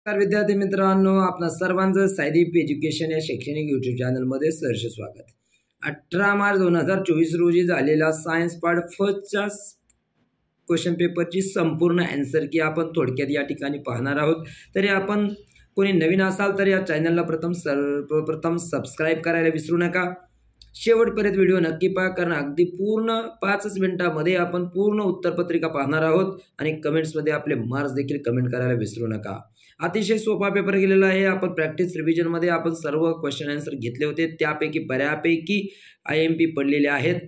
नमस्कार विद्यार्थी मित्रांनो, आपणा सर्वांचं सायदीप एज्युकेशन या शैक्षणिक यूट्यूब चॅनलमध्ये सहर्ष स्वागत. 18 मार्च 2024 रोजी झालेला सायन्स पार्ट फर्स्टच्या क्वेश्चन पेपरची संपूर्ण आन्सर की आपण थोडक्यात या ठिकाणी पाहणार आहोत. तरी आपण कोणी नवीन असाल तर या चॅनलला सर्वप्रथम सबस्क्राईब करायला विसरू नका. शेवटपर्यंत व्हिडिओ नक्की पहा, कारण अगदी पूर्ण 5 मिनिटांमध्ये आपण पूर्ण उत्तरपत्रिका पाहणार आहोत आणि कमेंट्समध्ये आपले मार्क्स देखील कमेंट करायला विसरू नका. अतिशय सोपा पेपर गेलेला आहे. आपण प्रॅक्टिस रिव्हिजनमध्ये आपण सर्व क्वेश्चन आन्सर घेतले होते, त्यापैकी बऱ्यापैकी IMP पडलेले आहेत.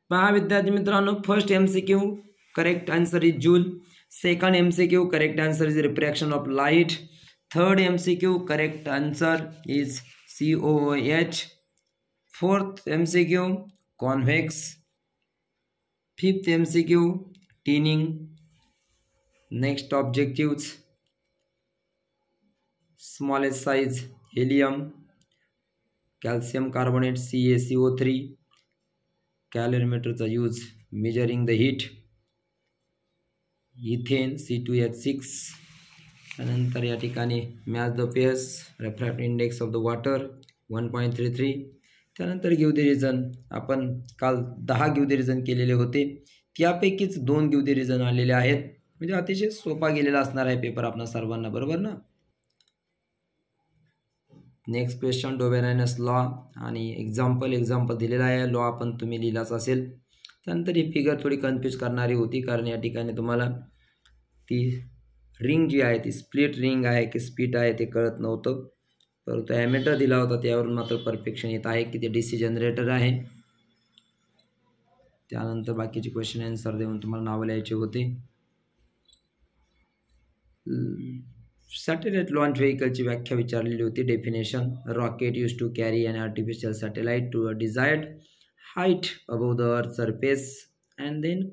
पहा विद्यार्थी मित्रांनो, first MCQ correct answer is joule. Second MCQ correct answer is refraction of light. Third MCQ correct answer is COOH. Fourth MCQ convex. Fifth MCQ tinning. Next objectives: smallest size helium, calcium carbonate CaCO3, calorimeterचा use measuring the heat, ethane C2H6. त्यानंतर या ठिकाणी match the pH, refractive index of the water 1.33. त्यानंतर give the reason. आपण काल 10 give the reason केलेले होते, त्यापैकीच 2 गिव द रिझन आलेले आहेत. म्हणजे अतिशय सोपा गेलेला असणार आहे पेपर आपणा सर्वांना, बरोबर ना. नेक्स्ट क्वेश्चन डोबेरायनस लॉ आणि एक्झाम्पल दिलेला आहे. लॉ आपण तुम्ही लिहिलाच असेल. त्यानंतर ही फिगर थोडी कन्फ्यूज करणारी होती, कारण या ठिकाणी तुम्हाला ती रिंग जी आहे ती स्प्लिट रिंग आहे की स्पीट आहे ते कळत नव्हतं, परंतु ॲमेटर दिला होता त्यावरून मात्र परफेक्शन येत आहे की ते DC जनरेटर आहे. त्यानंतर बाकीचे क्वेश्चन आन्सर देऊन तुम्हाला नावं लिहायचे होते. सॅटेलाइट लॉन्च व्हेकलची व्याख्या विचारलेली होती. Definition: rocket use to carry an artificial satellite to a desired height above the earth surface and then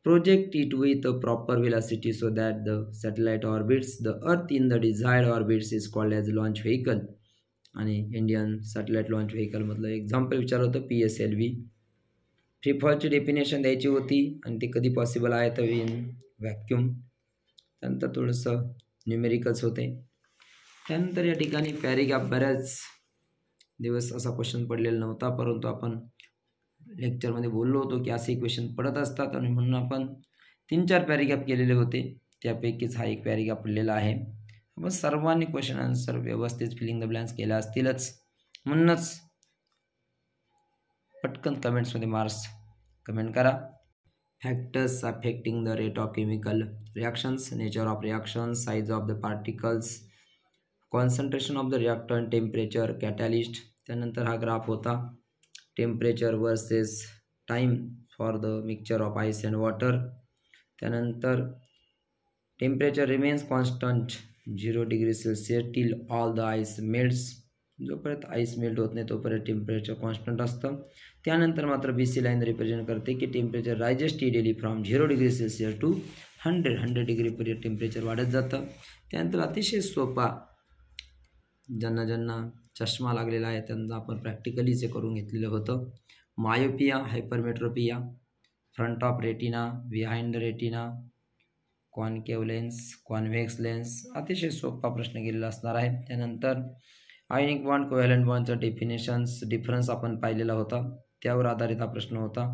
project it with a proper velocity so that the satellite orbits the earth in the desired orbits is called as launch vehicle. आणि Indian satellite launch vehicle मधलं example विचारलं होतं PSLV. Free फॉलची definition द्यायची होती आणि ते कधी possible आहे तर इन व्हॅक्यूम. त्यानंतर थोडंसं न्यूमेरिकल्स होते. त्यानंतर या ठिकाणी पॅरेग्राफ बऱ्याच दिवस असा क्वेश्चन पडलेला नव्हता, परंतु आपण लेक्चरमध्ये बोललो होतो की असे क्वेश्चन पडत असतात आणि म्हणून आपण 3-4 पॅरेग्राफ केलेले होते, त्यापैकीच हा एक पॅरेग्राफ पडलेला आहे. आपण सर्वांनी क्वेश्चन आन्सर व्यवस्थित फिलिंग द ब्लँक्स केल्या असतीलच, म्हणूनच पटकन कमेंट्समध्ये मार्क्स कमेंट करा. Factors affecting the rate of chemical reactions, nature of reaction, size of the particles, concentration of the reactant, temperature, catalyst. त्यानंतर हा ग्राफ होता temperature versus time for the mixture of ice and water. त्यानंतर temperature remains constant 0 degree Celsius till all the ice melts. जोपर्यंत ice melt होत नाही तोपर्यंत temperature constant असतं. त्यानंतर मात्र BC लाईन रिप्रेझेंट करते की temperature raises steadily from 0 degree Celsius to 100 डिग्रीपर्यंत टेम्परेचर वाढत जातं. त्यानंतर अतिशय सोपा, ज्यांना चष्मा लागलेला आहे त्यांना आपण प्रॅक्टिकली जे करून घेतलेलं होतं. Myopia, hypermetropia, front of retina, behind the retina, concave lens, convex lens. अतिशय सोपा प्रश्न गेलेला असणार आहे. त्यानंतर आयनिक बॉन्ड, कोव्हॅलंट बॉन्डचं डिफरन्स आपण पाहिलेला होता, त्यावर आधारित हा प्रश्न होता.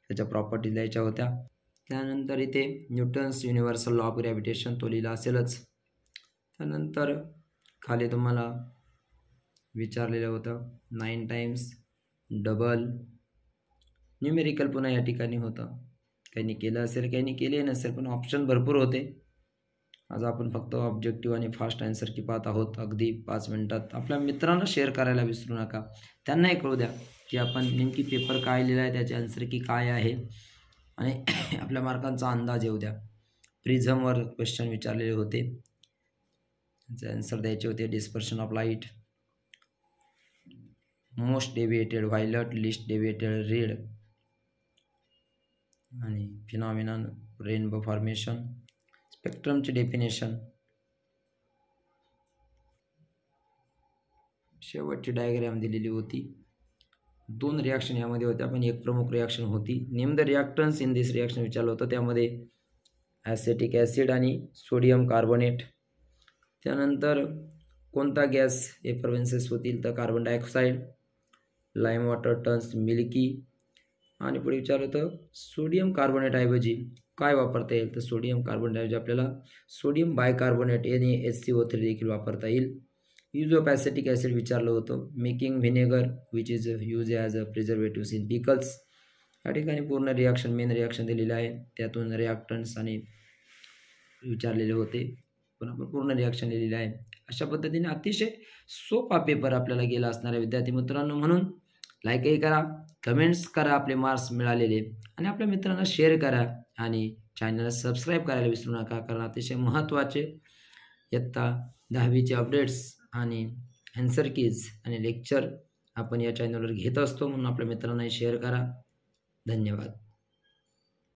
त्याच्या प्रॉपर्टीज द्यायच्या होत्या. त्यानंतर इथे Newton's universal law of gravitation तो लिहिला असेलच. त्यानंतर खाली तुम्हाला विचारलेलं होतं 9 टाइम्स डबल. न्यूमेरिकल पुन्हा या ठिकाणी होतं. काहींनी केलं असेल, काहींनी केले नसेल, पण ऑप्शन भरपूर होते. आज आपण फक्त ऑब्जेक्टिव्ह आणि फास्ट आन्सर की पाहत आहोत अगदी 5 मिनिटात. आपल्या मित्रांना शेअर करायला विसरू नका, त्यांनाही कळू द्या की आपण नेमकी पेपर काय लिहिला आहे, त्याचे आन्सर की काय आहे आणि आपल्या मार्कांचा अंदाज येऊ द्या. प्रिझमवर क्वेश्चन विचारलेले होते, त्याचे आन्सर द्यायचे होते. Dispersion of light, most deviated violet, least deviated red आणि फिनॉमिनन रेनबो फॉर्मेशन. स्पेक्ट्रमची डेफिनेशन, शेवटची डायग्राम दिलेली होती. 2 रिॲक्शन यामध्ये होत्या, पण एक प्रमुख रिॲक्शन होती. Name the reactance in this reaction विचारलं होतं. त्यामध्ये ॲसेटिक ॲसिड आणि सोडियम कार्बोनेट. त्यानंतर कोणता गॅस एफरवेन्सेस होतील तर carbon dioxide, lime water turns milky. आणि पुढे विचारलं होतं सोडियम कार्बोनेटऐवजी काय वापरता येईल तर सोडियम कार्बोनेटऐवजी आपल्याला सोडियम बायकार्बोनेट NaHCO3 देखील वापरता येईल. यूज ऑफ ॲसेटिक ॲसिड विचारलं होतं. Making vinegar which is use as a preservatives in pickles. या ठिकाणी पूर्ण रिॲक्शन मेन रिॲक्शन दिलेलं आहे, त्यातून रिॲक्टन्ट्स आणि विचारलेले होते, पण आपण पूर्ण रिॲक्शन लिहिलेलं आहे. अशा पद्धतीने अतिशय सोपा पेपर आपल्याला गेला असणार आहे विद्यार्थी मित्रांनो. म्हणून लाईकही करा, कमेंट्स करा आपले मार्क्स मिळालेले, आणि आपल्या मित्रांना शेअर करा आणि चॅनलला सबस्क्राईब करायला विसरू नका, कारण अतिशय महत्त्वाचे इयत्ता 10वीचे अपडेट्स आणि ॲन्सर कीज आणि लेक्चर आपण या चॅनलवर घेत असतो. म्हणून आपल्या मित्रांनाही शेअर करा. धन्यवाद.